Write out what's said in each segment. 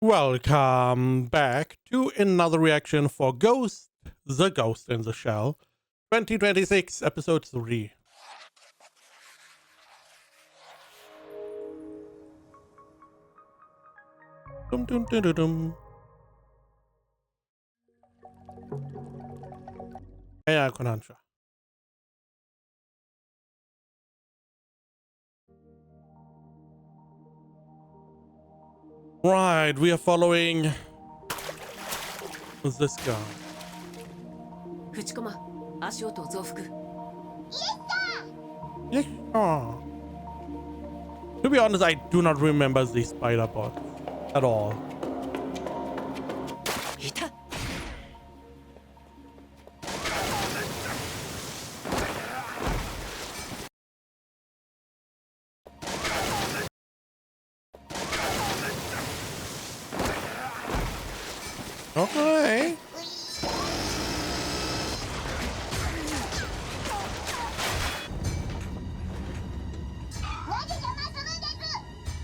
Welcome back to another reaction for Ghost, the Ghost in the Shell, 2026, episode 3. Dum dum dum dum dum. Ja, konansha. Right, we are following this guy. 淵駒、足音増幅。Yeah. To be honest, I do not remember the spider bot at all. いた。Okay.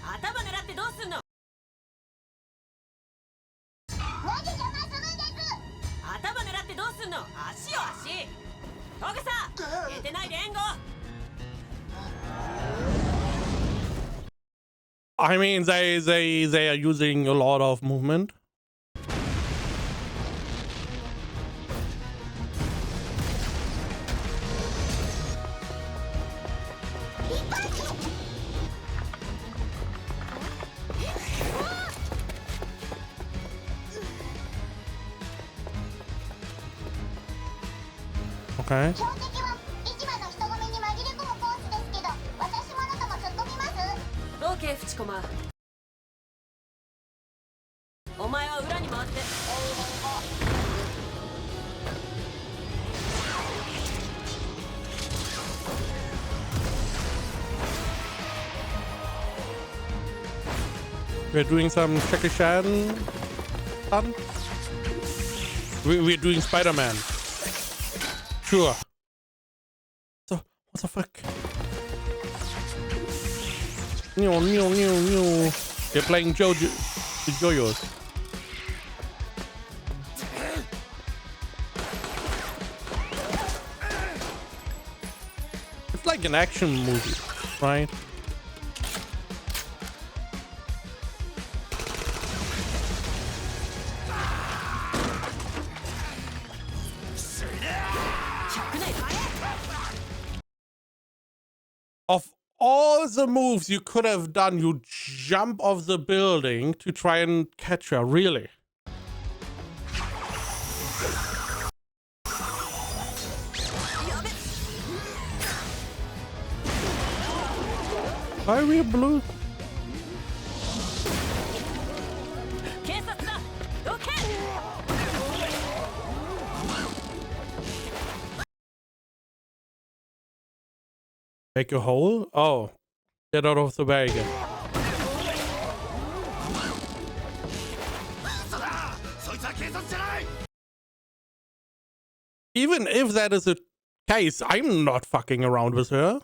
頭狙ってどうすんの。頭狙ってどうすんの。足よ足。トグサ。出てないで援護。I mean, they are using a lot of movement. Okay. オーケー淵駒。お前は裏に回って。We're doing some Jackie Chan stunt. We're doing Spider-Man. Sure. So, what the fuck? New. They're playing Jojo's. It's like an action movie, right? Of all the moves you could have done, you jump off the building to try and catch her, really? Why are we blue? Make a hole? Oh, get out of the way again. Even if that is the case, I'm not fucking around with her.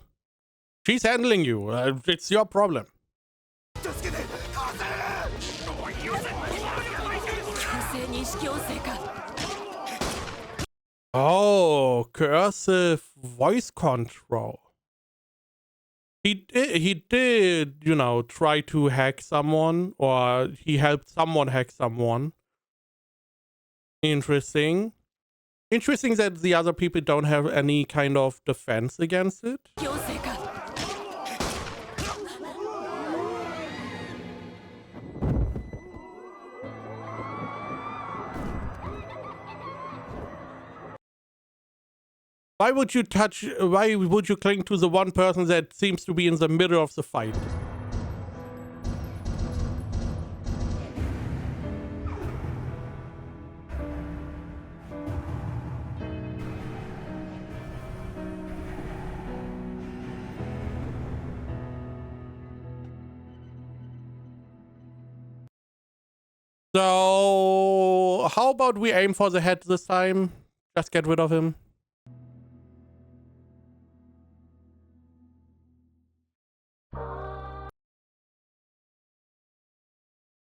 She's handling you. It's your problem. Oh, cursive voice control. He did, you know, try to hack someone, or he helped someone hack someone. Interesting. Interesting that the other people don't have any kind of defense against it. Why would you cling to the one person that seems to be in the middle of the fight? So, how about we aim for the head this time? Just get rid of him.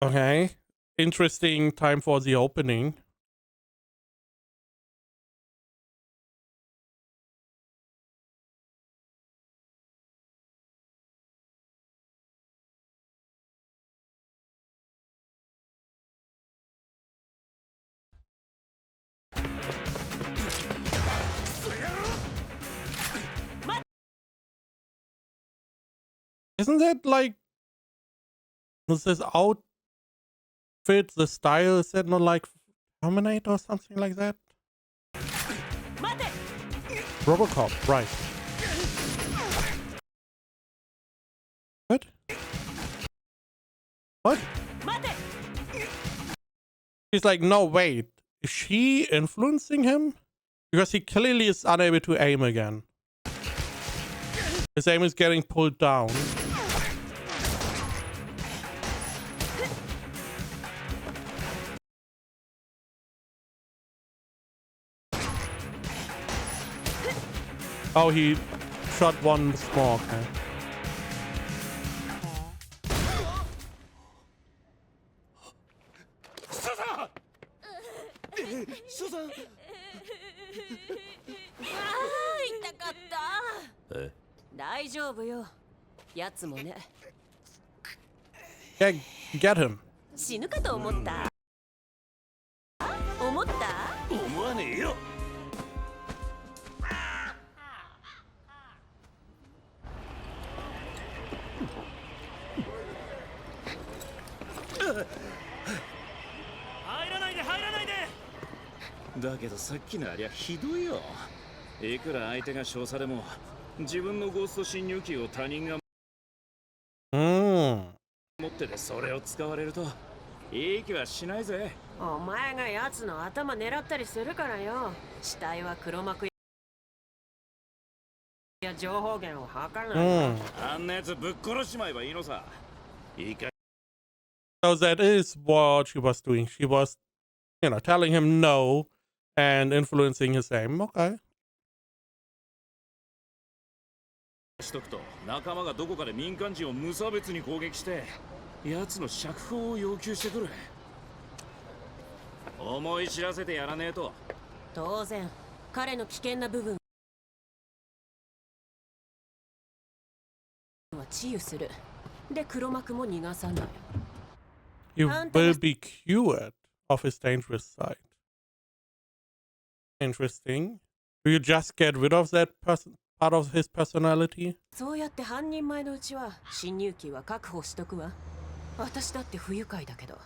Okay. interesting time for the opening. Isn't that like, is this outfit, the style, is that not like Terminator or something like that? Robocop, right. What? What? He's like, no, wait. Is she influencing him? Because he clearly is unable to aim again. His aim is getting pulled down. Oh, he shot one small. Okay. Yeah, get him. 死ぬかと思った。思った？思わねえよ。入らないで入らないで。だけどさっきのありゃひどいよ。いくら相手が少佐でも自分のゴースト侵入機を他人が持っててそれを使われるといい気はしないぜ。お前が奴の頭狙ったりするからよ。死体は黒幕や情報源を吐かない。あんなやつぶっ殺しちまえばいいのさ。いいか。So that is what she was doing. She was, you know, telling him no and influencing his aim. Okay. しとくと仲間がどこかで民間人を無差別に攻撃して奴の釈放を要求してくる。思い知らせてやらねえと。当然彼の危険な部分は治癒する。で黒幕も逃がさない。You will be cured of his dangerous side. Interesting. Do you just get rid of that person, part of his personality? そうやって半人前のうちは侵入機は確保しとくわ。私だって不愉快だけど、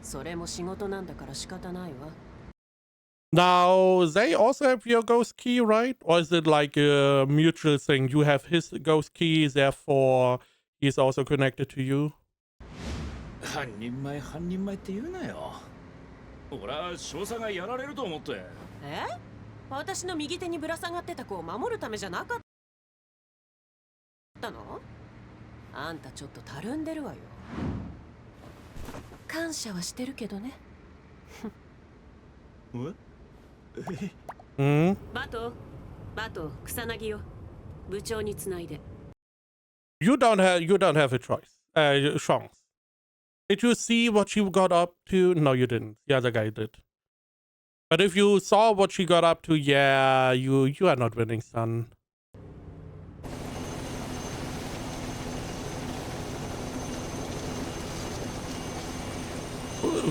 それも仕事なんだから仕方ないわ。Now, they also have your ghost key, right? Or is it like a mutual thing? You have his ghost key, therefore he's also connected to you? 半人前って言うなよ。俺は少佐がやられると思って。え？私の右手にぶら下がってた子を守るためじゃなかったの？あんたちょっとたるんでるわよ。感謝はしてるけどね。バト、草薙よ。部長につないで。You don't have a choice. Chance. Did you see what she got up to? No, you didn't. The other guy did. But if you saw what she got up to, yeah, you are not winning, son.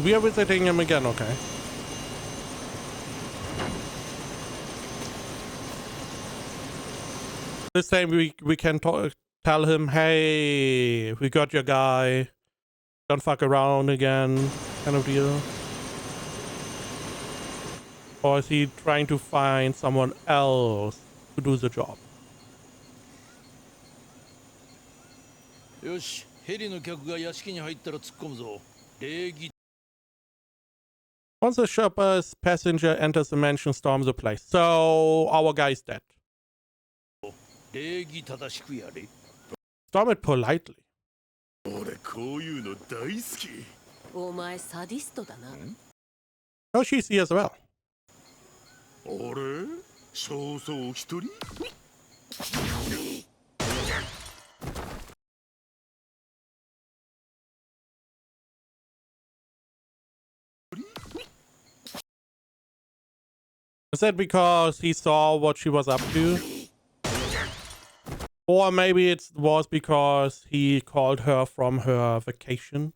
We are visiting him again, okay. This time we can tell him, hey, we got your guy. Don't fuck around again, kind of deal. Or is he trying to find someone else to do the job? よし、ヘリの客が屋敷に入ったら突っ込むぞ。礼儀。Once the shopper's passenger enters the mansion, storm the place. So our guy's dead. 礼儀正しくやれ。Storm it politely. 俺こういうの大好き。お前サディストだな。Oh, she's here as well. あれ？少々一人？ Is that because he saw what she was up to? Or maybe it was because he called her from her vacation?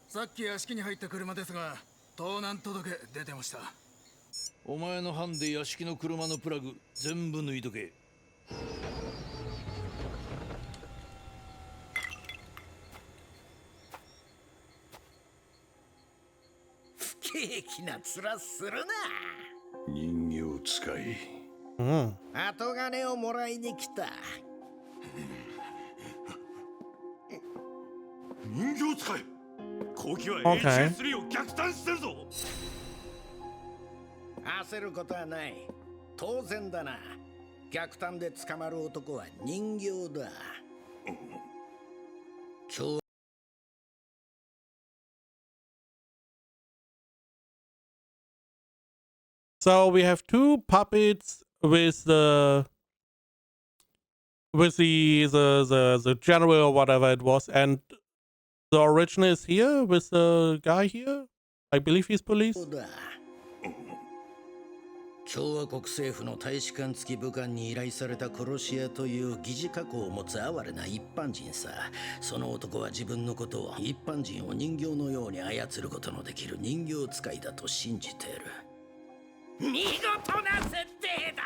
さっき屋敷に入った車ですが、盗難届出てました。お前の班で屋敷の車のプラグ全部抜いとけ。不景気な面するな。人形使い。後金をもらいに来た。人形使い。後期は Okay. HS3 を逆探してるぞ。焦ることはない。当然だな。逆探で捕まる男は人形だ。今日 So we have two puppets with the general or whatever it was, and the original is here with the guy here. I believe he's police. だ。共和国政府の大使館付き武官に依頼された殺し屋という疑似過去を持つ哀れな一般人さ。その男は自分のことを一般人を人形のように操ることのできる人形使いだと信じている。見事な設定だ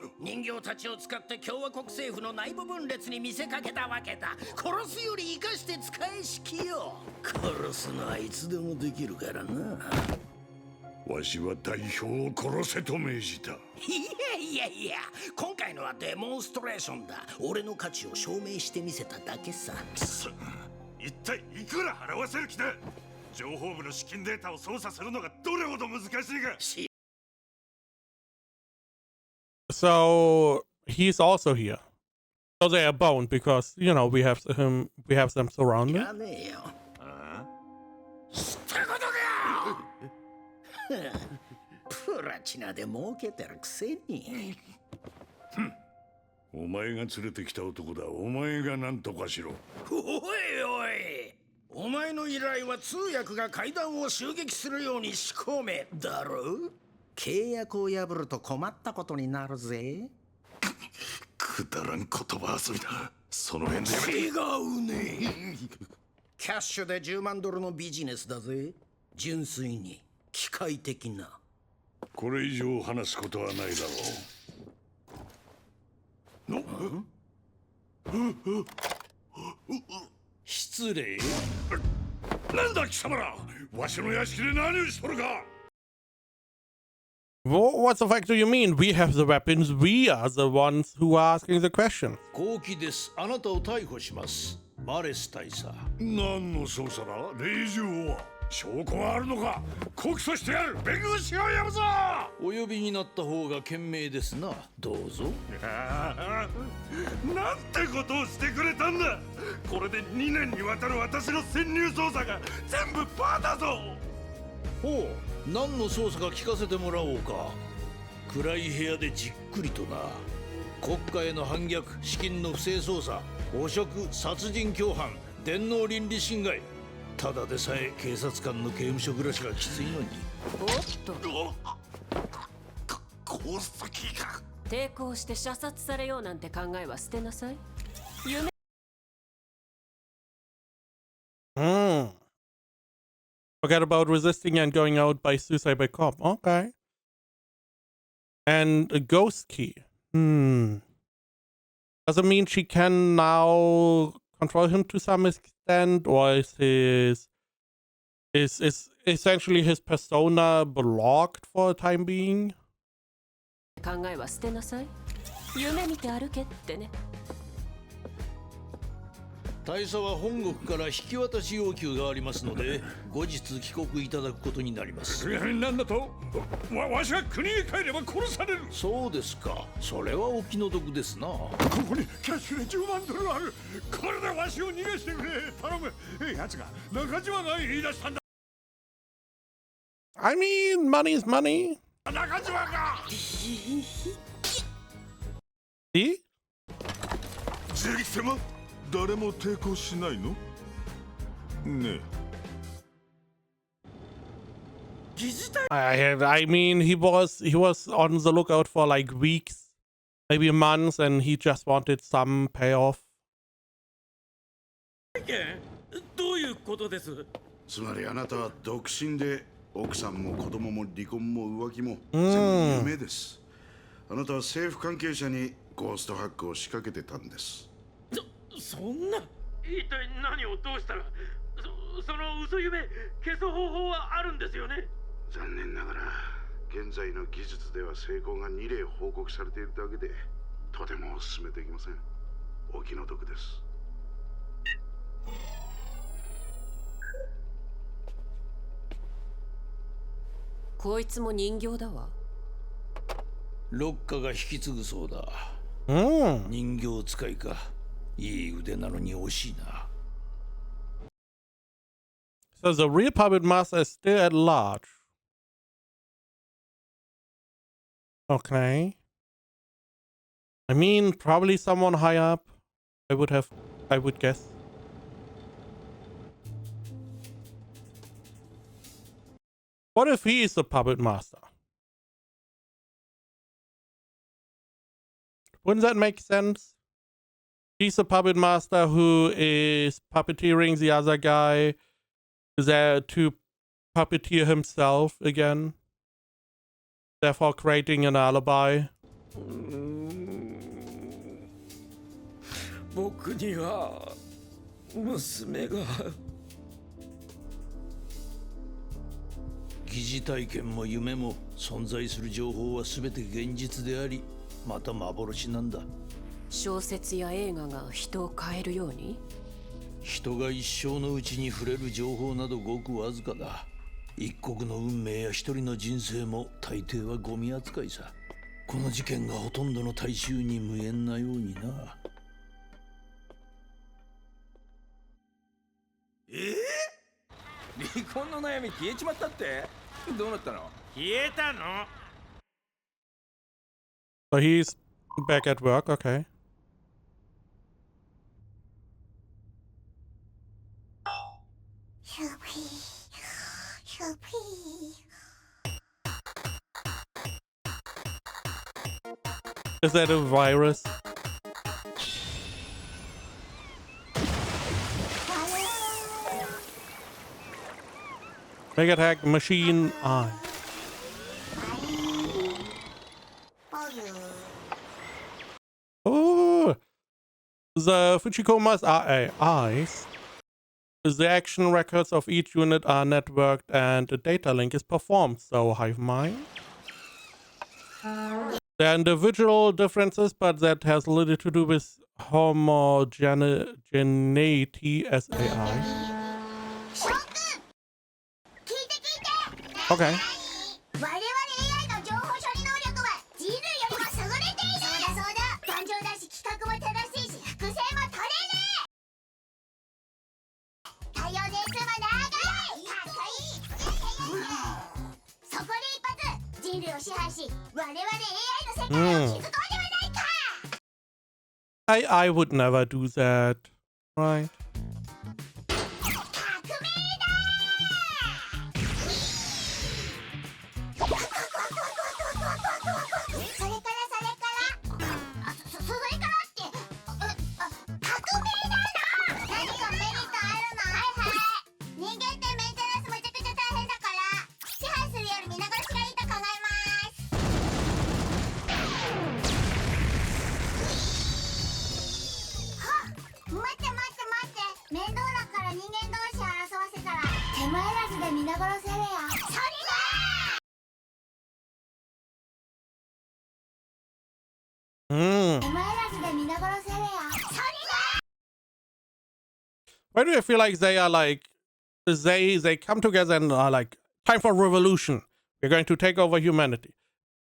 ろ。人形たちを使って共和国政府の内部分裂に見せかけたわけだ。殺すより生かして使いしきよ。殺すのはいつでもできるからな。わしは代表を殺せと命じた。いや、今回のはデモンストレーションだ。俺の価値を証明してみせただけさ。一体いくら払わせる気だ。情報部の資金データを操作するのがどれほど難しいか。So he's also here. So they are bound because we have them surrounded. やねえよ。ってことかよ。プラチナで儲けてるくせに。お前が連れてきた男だ。お前が何とかしろ。おい。お前の依頼は通訳が階段を襲撃するように仕込めだろ。契約を破ると困ったことになるぜ。くだらん言葉遊びだ。その辺で違うね。キャッシュで10万ドルのビジネスだぜ。純粋に機械的な。これ以上話すことはないだろう。失礼。なんだ貴様ら。わしの屋敷で何をしとるか。What the fuck do you mean? We have the weapons. We are the ones who are asking the questions. 後期です。あなたを逮捕します。マレス大佐。何の捜査だ。令状は証拠があるのか。告訴してやる。弁護士を呼ぶぞ。お呼びになった方が賢明ですな。どうぞ。なんてことをしてくれたんだ。これで2年にわたる私の潜入捜査が全部パーだぞ。ほう、何の捜査か聞かせてもらおうか。暗い部屋でじっくりとな。国家への反逆、資金の不正操作、汚職、殺人共犯、電脳倫理侵害。ただでさえ警察官の刑務所暮らしがきついのに。おっと。功績が。抵抗して射殺されようなんて考えは捨てなさい。夢。Forget about resisting and going out by suicide by cop. Okay. And a ghost key. Does it mean she can now control him to some extent, or is essentially his persona blocked for the time being? 考えは捨てなさい。夢見て歩けってね。大佐は本国から引き渡し要求がありますので、後日帰国いただくことになります。なんだと。わしは国へ帰れば殺される。そうですか。それはお気の毒ですな。ここにキャッシュで10万ドルある。これでわしを逃がしてくれ。頼む。奴が中島が言い出したんだ。I mean, money is money. 中島が。See? ジェリ様。誰も抵抗しないの？ねえ。I mean, he was on the lookout for like weeks, maybe months, and he just wanted some payoff. どういうことです？つまりあなたは独身で奥さんも子供も離婚も浮気も全部夢です。あなたは政府関係者にゴーストハックを仕掛けてたんです。そんな一体何をどうしたらその嘘夢消す方法はあるんですよね？残念ながら現在の技術では成功が2例報告されているだけでとても進めていきません。お気の毒です。こいつも人形だわ。ロッカが引き継ぐそうだ。人形使いか。いい腕なのに惜しいな。So the real puppet master is still at large. Okay. I mean, probably someone high up. I would guess. What if he is the puppet master? Wouldn't that make sense? He's the puppet master who is puppeteering the other guy there to puppeteer himself again, therefore creating an alibi. 僕には娘が。疑似体験も夢も存在する情報は全て現実であり、また幻なんだ。小説や映画が人を変えるように？人が一生のうちに触れる情報などごくわずかだ。一国の運命や一人の人生も大抵はゴミ扱いさ。この事件がほとんどの大衆に無縁なようにな。離婚の悩み消えちまったって？どうなったの？消えたの？ So he's back at work, okay. Is that a virus? Mega attack machine eye. Oh, the Fujikoma's eyes. The action records of each unit are networked and a data link is performed. So hive mind. There are individual differences, but that has little to do with homogeneity as AI. Okay. 我々 AI の情報処理能力は人類よりも優れている。そうだそうだ。頑丈だし企画も正しいし複製も取れる。対応年数も長い。かっこいい。そこで一発人類を支配し我々 AI の世界を築こうではないか。I would never do that. Right. Hmm. Why do I feel like they are like they come together and are like, time for revolution. We're going to take over humanity.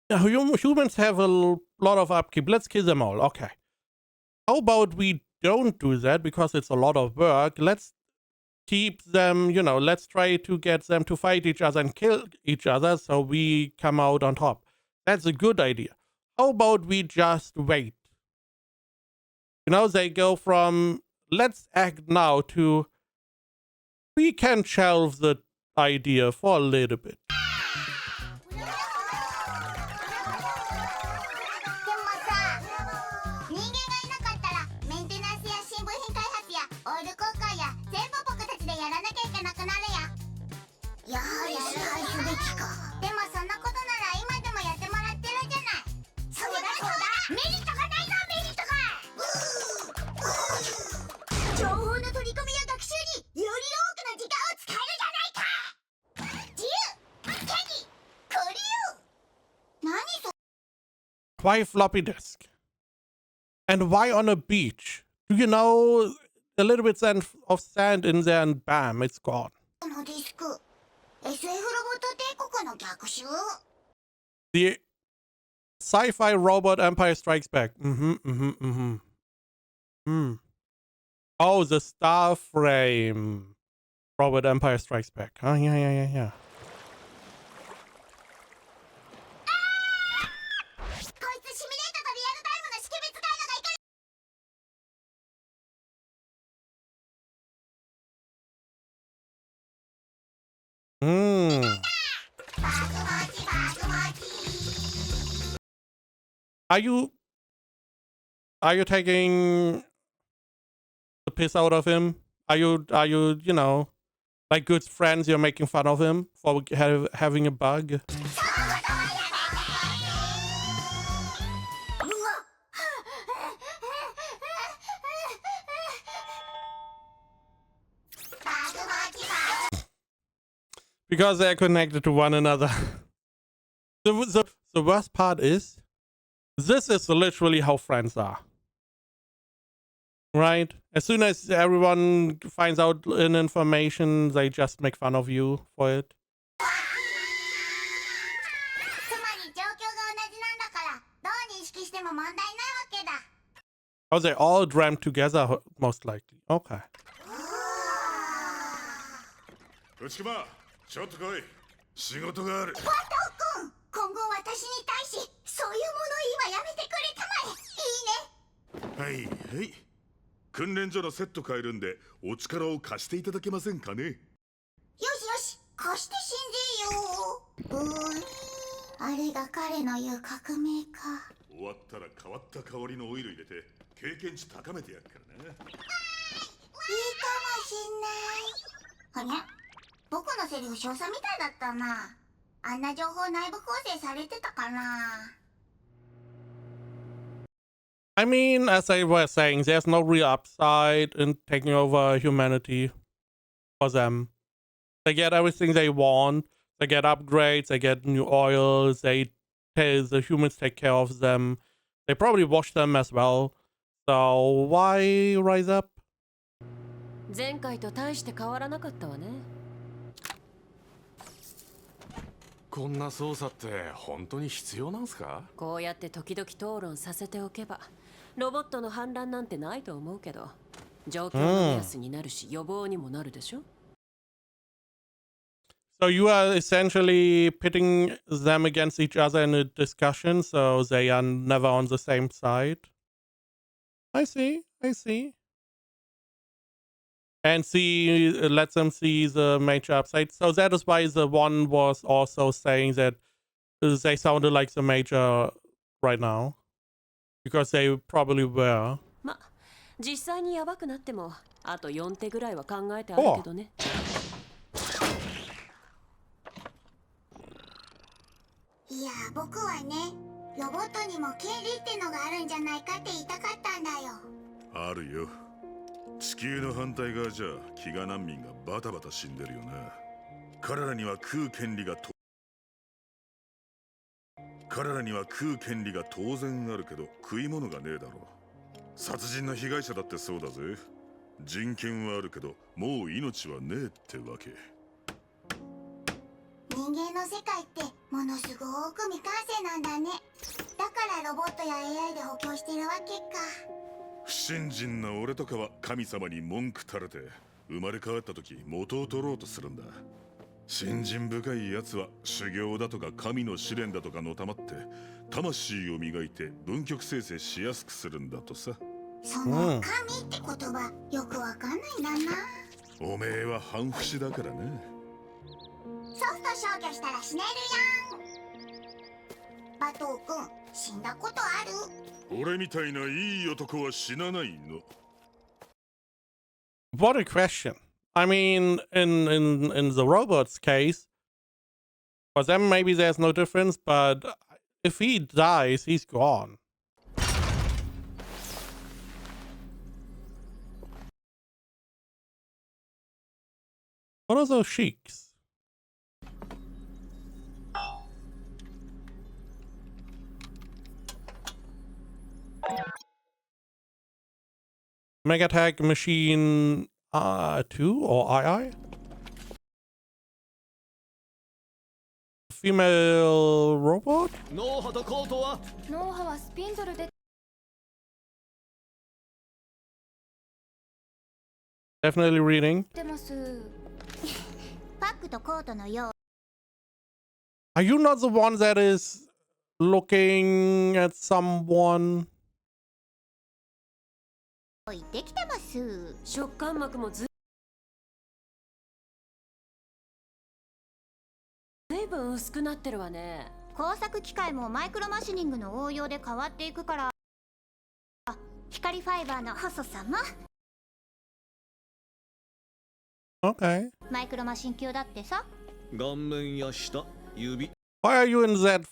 Humans have a lot of upkeep. Let's kill them all. Okay. How about we don't do that because it's a lot of work. Let's keep them, let's try to get them to fight each other and kill each other so we come out on top. That's a good idea. How about we just wait? They go from let's act now to we can shelve the idea for a little bit. やらなきゃいけなくなるや。やはり支配すべきか。でもそんなことなら今でもやってもらってるじゃない。そうだそうだ、メリットがないぞ、メリットが。情報の取り込みや学習により多くの時間を使えるじゃないか。自由、手に、クリュー。何それ。 Why floppy disk? And why on a beach? Do you know a little bit of sand in there and bam, it's gone. のディスク、SF ロボット帝国の逆襲。 The sci-fi robot Empire Strikes Back. Oh, the star frame robot Empire Strikes Back. Oh, yeah. こいつシミュレートとリアルタイムの識別回路がいかに。 Are you taking the piss out of him? Are you like good friends? You're making fun of him for having a bug. Because they're connected to one another. The worst part is, this is literally how friends are. Right? As soon as everyone finds out an information, they just make fun of you for it. つまり状況が同じなんだからどう認識しても問題ないわけだ。 Oh, they all dreamt together, most likely. Okay. 内熊、ちょっと来い。仕事がある。バト君、今後私に対しそういう物言いはやめてくれたまえ。いいね。はいはい。訓練所のセット変えるんでお力を貸していただけませんかね。よしよし、貸して信じよう。あれが彼の言う革命か。終わったら変わった香りのオイル入れて経験値高めてやっからな。いいかもしんない。はにゃ、僕のセリフ少佐みたいだったな。あんな情報内部構成されてたかな。 I mean, as I was saying, there's no real upside in taking over humanity for them. They get everything they want. They get upgrades. They get new oils. The humans take care of them. They probably wash them as well. So why rise up? 前回と大して変わらなかったわね。こんな操作って本当に必要なんすか？こうやって時々討論させておけばロボットの反乱なんてないと思うけど、状況の目安になるし予防にもなるでしょ。 So you are essentially pitting them against each other in a discussion, so they are never on the same side. I see. And let them see the major upside. So that is why the one was also saying that they sounded like the major right now. Because they probably were. ま、実際にヤバくなってもあと4手ぐらいは考えてあるけどね。いや、僕はね、ロボットにも権利ってのがあるんじゃないかって言いたかったんだよ。あるよ。地球の反対側じゃ飢餓難民がバタバタ死んでるよな。彼らには食う権利が当然あるけど食い物がねえだろう。殺人の被害者だってそうだぜ。人権はあるけどもう命はねえってわけ。人間の世界ってものすごく未完成なんだね。だからロボットや AI で補強してるわけか。不信心な俺とかは神様に文句垂れて生まれ変わった時元を取ろうとするんだ。信心深いやつは修行だとか神の試練だとかのたまって魂を磨いて分極生成しやすくするんだとさ。その神って言葉よくわかんないんだな。おめえは半不死だからね。ソフト消去したら死ねるやん。バトー君、死んだことある？俺みたいないい男は死なないの。 What a question. I mean, in the robot's case, for them maybe there's no difference, but if he dies, he's gone. What are those sheiks? Megatech Machine 2 or II? Female robot? 脳波とコートは脳波はスピンドルで Definitely reading. 出ます。パックとコートの用 Are you not the one that is looking at someone? 意できてます。食感膜もずいぶん薄くなってるわね。工作機械もマイクロマシニングの応用で変わっていくから、光ファイバーの細さも Okay. マイクロマシン級だってさ。顔面や下指 Why are you in that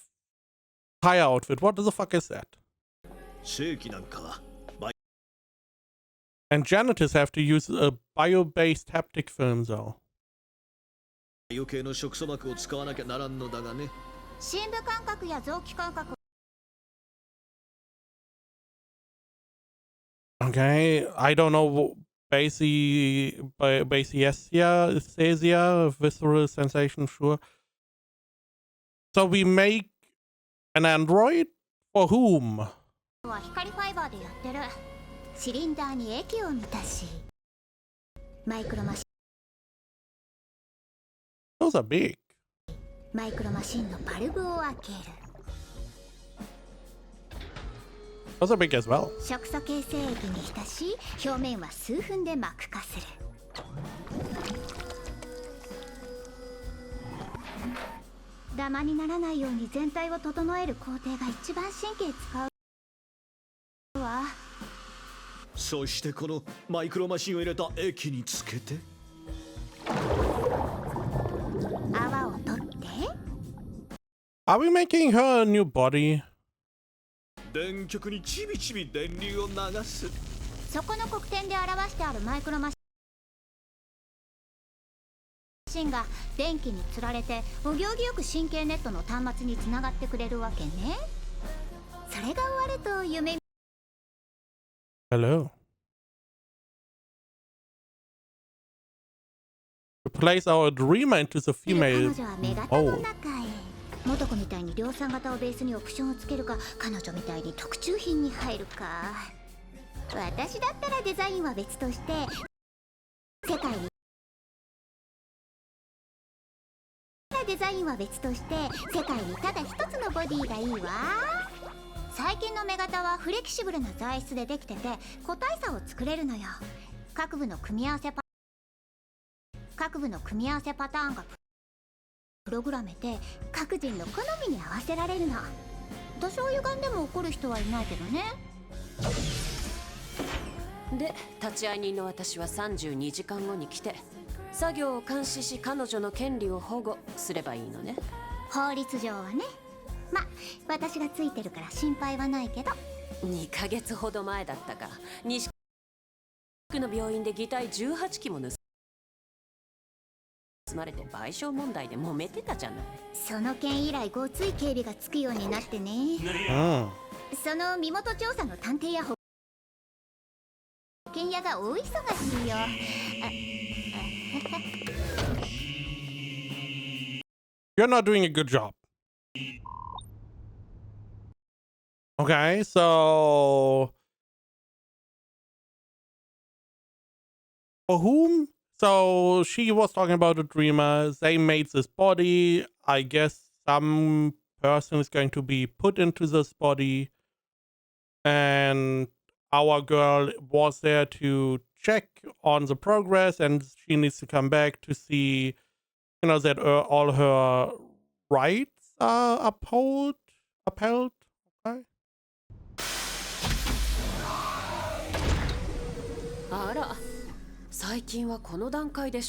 Thai outfit? What the fuck is that? 正規なんか And janitors have to use a bio-based haptic film though. 余計の食素膜を使わなきゃならんのだがね。深部感覚や臓器感覚 Okay, I don't know. Basiesia, Aesthesia, visceral sensation, sure. So we make an android? For whom? は光ファイバーでやってる。シリンダーに液を満たし、マイクロマシ Those are big. マイクロマシンのバルブを開ける。 Those are big as well. 食素形成液に浸し、表面は数分で膜化する。ダマにならないように全体を整える工程が一番神経使うわ。そしてこのマイクロマシンを入れた液につけて泡を取って。 Are we making her a new body? 電極にちびちび電流を流す。そこの黒点で表してあるマイクロマシンが電気につられてお行儀よく神経ネットの端末につながってくれるわけね。それが終わると夢 Hello. Replace our dreamer into the 彼 female. 女はメガタの Oh. 中へ。元子みたいに量産型をベースにオプションをつけるか、彼女みたいに特注品に入るか。私だったらデザインは別として世界にデザインは別として世界にただ一つのボディがいいわ。最近のメガタはフレキシブルな材質でできてて個体差を作れるのよ。各部の組み合わせパターンがプログラめて各人の好みに合わせられるの。多少歪んでも怒る人はいないけどね。で、立ち会い人の私は32時間後に来て作業を監視し彼女の権利を保護すればいいのね。法律上はね。ま、私がついてるから心配はないけど。2ヶ月ほど前だったか、西区の病院で擬態18機も盗まれて賠償問題で揉めてたじゃない。その件以来ごつい警備がつくようになってね。Mm. その身元調査の探偵や保険屋が大忙しいよ。You're not doing a good job. Okay, so for whom? So she was talking about the dreamer. They made this body. I guess some person is going to be put into this body. And our girl was there to check on the progress, and she needs to come back to see, you know, that all her rights are upheld. Okay. あら、最近はこの段階で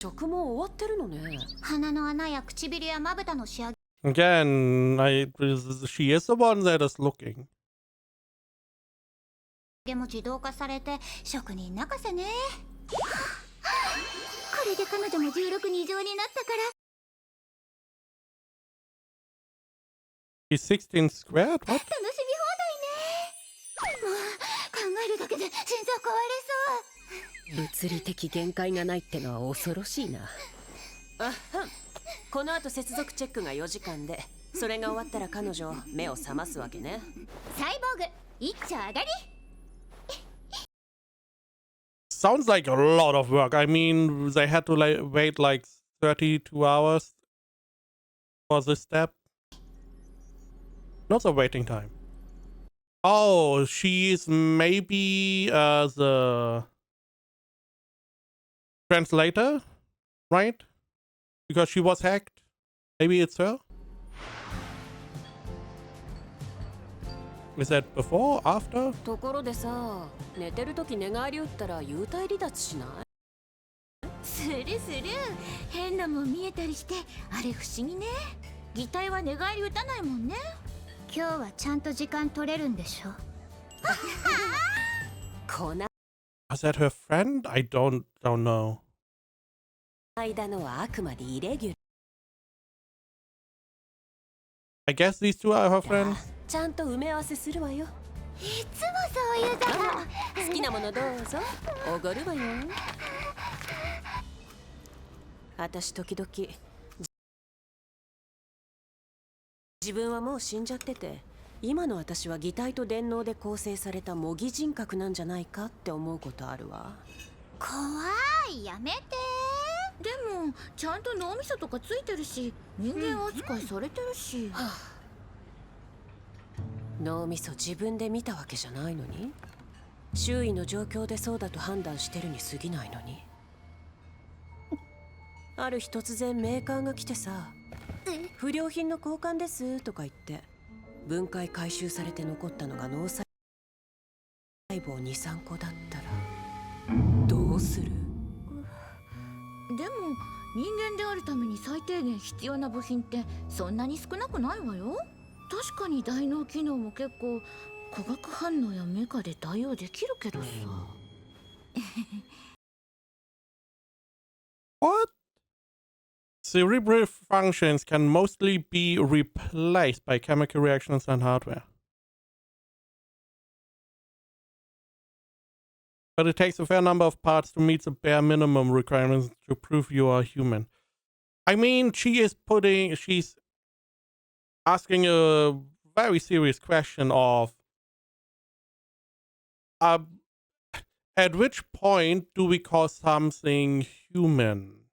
食も終わってるのね。鼻の穴や唇やまぶたの仕上 Again, she is the one that is looking. げも自動化されて職人泣かせね。これで彼女も16二乗になったから。 She's 16 squared? What? 楽しみ放題ね。もう考えるだけで心臓壊れそう。物理的限界がないってのは恐ろしいな。あはん。この後接続チェックが4時間で、それが終わったら彼女目を覚ますわけね。サイボーグ一丁上がり。 Sounds like a lot of work. I mean, they had to wait like 32 hours for this step. Not the waiting time. Oh, she's maybe the translator, right? Because she was hacked. Maybe it's her? Is that before? After? ところでさ、寝てる時寝返り打ったら幽体離脱しない？するする。変なもん見えたりしてあれ不思議ね。擬態は寝返り打たないもんね。今日はちゃんと時間取れるんでしょ。こな Was that her friend? I don't know. 間のはあくまでイレギュ I guess these two are her ラ friends. ー。ちゃんと埋め合わせするわよ。いつもそういうだろ。好きなものどうぞ。おごるわよ。私時々自分はもう死んじゃってて、今の私は擬態と電脳で構成された模擬人格なんじゃないかって思うことあるわ。怖い、やめて。でもちゃんと脳みそとかついてるし、人間扱いされてるし、脳みそ自分で見たわけじゃないのに、周囲の状況でそうだと判断してるに過ぎないのに。ある日突然メーカーが来てさ、不良品の交換ですとか言って、分解回収されて残ったのが脳細胞 2,3 個だったらどうする？でも人間であるために最低限必要な部品ってそんなに少なくないわよ。確かに大脳機能も結構化学反応やメカで代用できるけどさ。What? Cerebral functions can mostly be replaced by chemical reactions and hardware. But it takes a fair number of parts to meet the bare minimum requirements to prove you are human. I mean, she's asking a very serious question of at which point do we call something human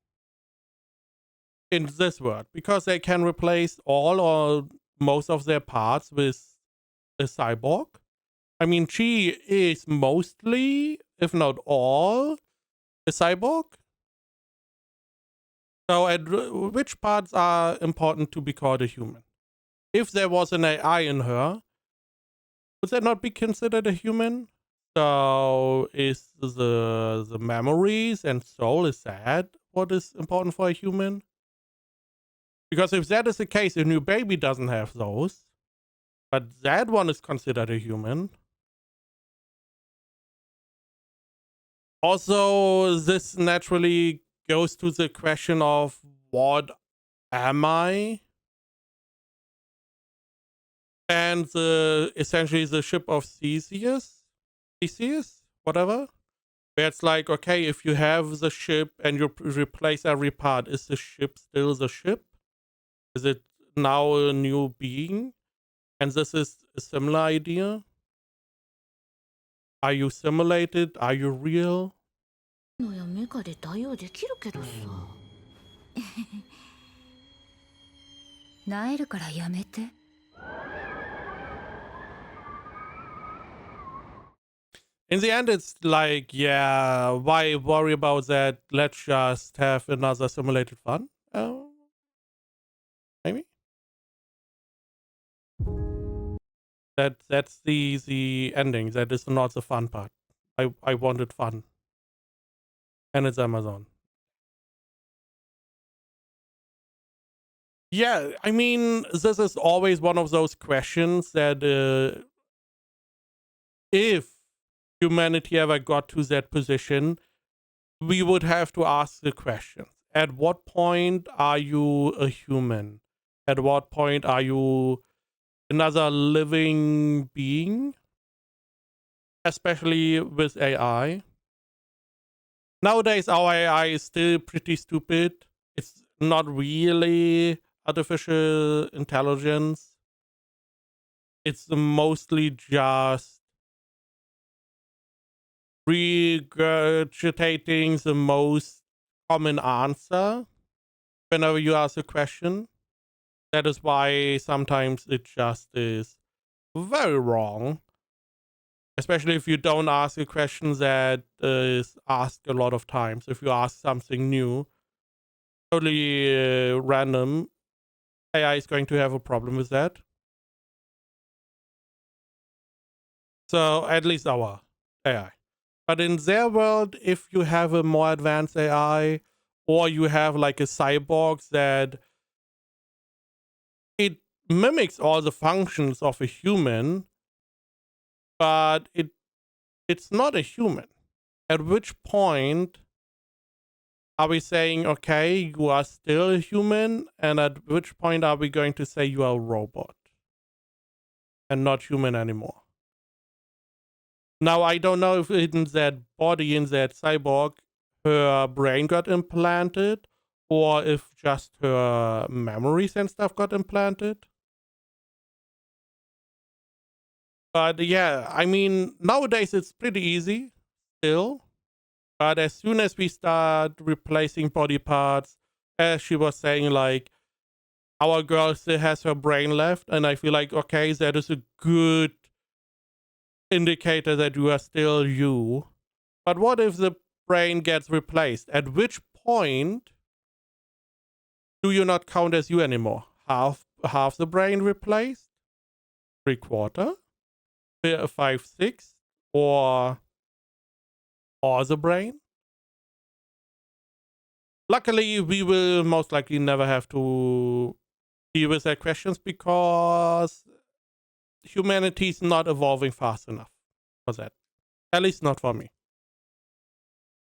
in this world? Because they can replace all or most of their parts with a cyborg. I mean, she is mostly, if not all, a cyborg. So at which parts are important to be called a human? If there was an AI in her, would that not be considered a human? So is the memories and soul, is that what is important for a human? Because if that is the case, a new baby doesn't have those, but that one is considered a human. Also, this naturally goes to the question of what am I? And essentially the ship of Theseus, whatever. Where it's like, okay, if you have the ship and you replace every part, is the ship still the ship? Is it now a new being? And this is a similar idea. Are you simulated? Are you real? のやメカで代用できるけどさ。萎えるからやめて。In the end, it's like, yeah, why worry about that? Let's just have another simulated fun. Maybe that's the ending. That is not the fun part. I wanted fun. And it's Amazon. Yeah, I mean, this is always one of those questions that if humanity ever got to that position, we would have to ask the question. At what point are you a human? At what point are you another living being? Especially with AI. Nowadays, our AI is still pretty stupid. It's not really artificial intelligence. It's mostly just regurgitating the most common answer whenever you ask a question. That is why sometimes it just is very wrong. Especially if you don't ask a question that is asked a lot of times. If you ask something new, totally random, AI is going to have a problem with that. So at least our AI. But in their world, if you have a more advanced AI, or you have like a cyborg that it mimics all the functions of a human, but it's not a human. At which point are we saying, okay, you are still a human? And at which point are we going to say you are a robot and not human anymore? Now, I don't know if in that body, in that cyborg, her brain got implanted or if just her memories and stuff got implanted. But yeah, I mean, nowadays it's pretty easy still. But as soon as we start replacing body parts, as she was saying, like, our girl still has her brain left, and I feel like, okay, that is a good indicator that you are still you. But what if the brain gets replaced? At which point do you not count as you anymore? Half the brain replaced? 3/4? 5/6? Or all the brain? Luckily, we will most likely never have to deal with that questions because humanity is not evolving fast enough for that. At least not for me.